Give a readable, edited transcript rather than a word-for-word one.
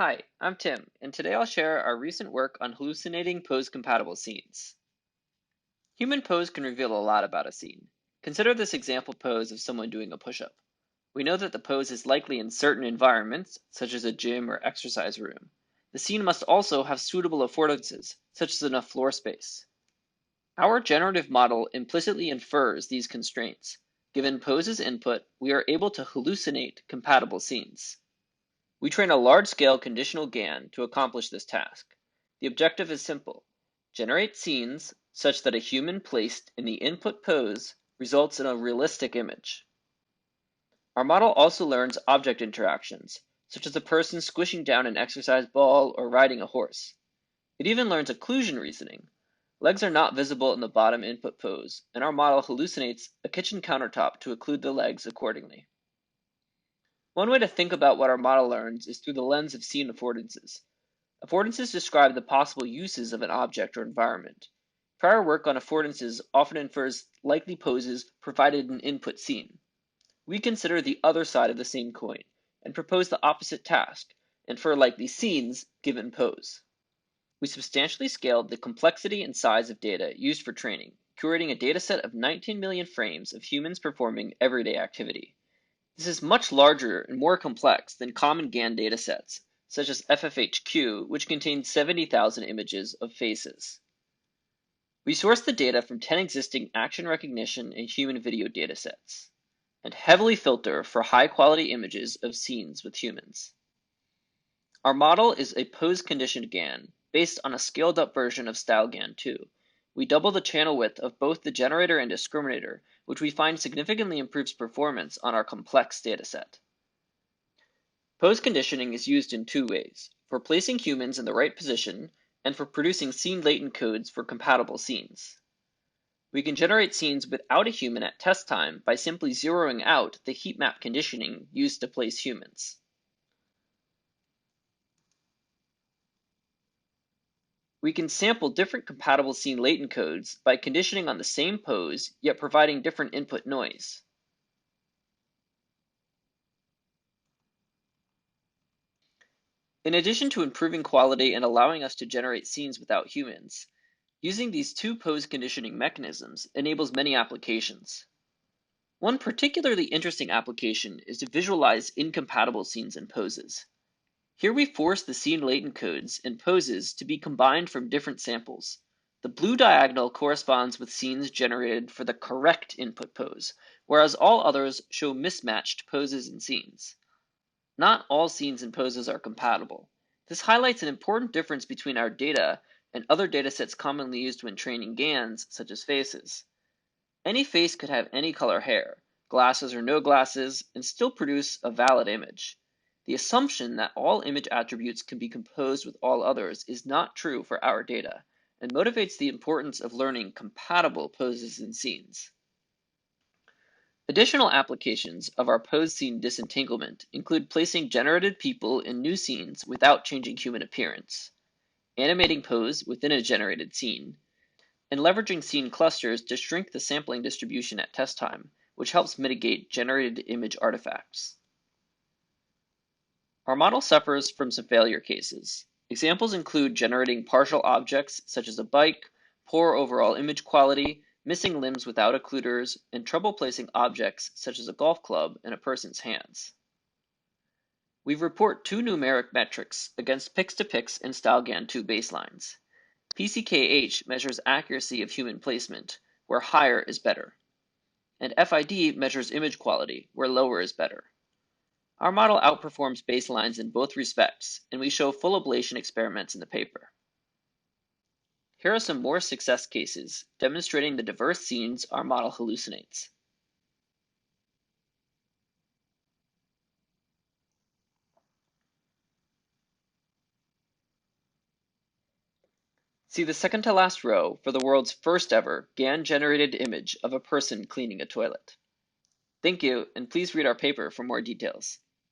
Hi, I'm Tim, and today I'll share our recent work on hallucinating pose-compatible scenes. Human pose can reveal a lot about a scene. Consider this example pose of someone doing a push-up. We know that the pose is likely in certain environments, such as a gym or exercise room. The scene must also have suitable affordances, such as enough floor space. Our generative model implicitly infers these constraints. Given pose's input, we are able to hallucinate compatible scenes. We train a large-scale conditional GAN to accomplish this task. The objective is simple: generate scenes such that a human placed in the input pose results in a realistic image. Our model also learns object interactions, such as a person squishing down an exercise ball or riding a horse. It even learns occlusion reasoning. Legs are not visible in the bottom input pose, and our model hallucinates a kitchen countertop to occlude the legs accordingly. One way to think about what our model learns is through the lens of scene affordances. Affordances describe the possible uses of an object or environment. Prior work on affordances often infers likely poses provided an input scene. We consider the other side of the same coin and propose the opposite task: infer likely scenes given pose. We substantially scaled the complexity and size of data used for training, curating a dataset of 19 million frames of humans performing everyday activity. This is much larger and more complex than common GAN datasets, such as FFHQ, which contains 70,000 images of faces. We source the data from 10 existing action recognition and human video datasets, and heavily filter for high-quality images of scenes with humans. Our model is a pose-conditioned GAN, based on a scaled-up version of StyleGAN 2. We double the channel width of both the generator and discriminator, which we find significantly improves performance on our complex dataset. Pose conditioning is used in two ways: for placing humans in the right position, and for producing scene latent codes for compatible scenes. We can generate scenes without a human at test time by simply zeroing out the heat map conditioning used to place humans. We can sample different compatible scene latent codes by conditioning on the same pose, yet providing different input noise. In addition to improving quality and allowing us to generate scenes without humans, using these two pose conditioning mechanisms enables many applications. One particularly interesting application is to visualize incompatible scenes and poses. Here we force the scene latent codes and poses to be combined from different samples. The blue diagonal corresponds with scenes generated for the correct input pose, whereas all others show mismatched poses and scenes. Not all scenes and poses are compatible. This highlights an important difference between our data and other datasets commonly used when training GANs, such as faces. Any face could have any color hair, glasses or no glasses, and still produce a valid image. The assumption that all image attributes can be composed with all others is not true for our data, and motivates the importance of learning compatible poses and scenes. Additional applications of our pose scene disentanglement include placing generated people in new scenes without changing human appearance, animating pose within a generated scene, and leveraging scene clusters to shrink the sampling distribution at test time, which helps mitigate generated image artifacts. Our model suffers from some failure cases. Examples include generating partial objects such as a bike, poor overall image quality, missing limbs without occluders, and trouble placing objects such as a golf club in a person's hands. We report two numeric metrics against Pix2Pix and StyleGAN 2 baselines. PCKH measures accuracy of human placement, where higher is better, and FID measures image quality, where lower is better. Our model outperforms baselines in both respects, and we show full ablation experiments in the paper. Here are some more success cases demonstrating the diverse scenes our model hallucinates. See the second to last row for the world's first ever GAN-generated image of a person cleaning a toilet. Thank you, and please read our paper for more details.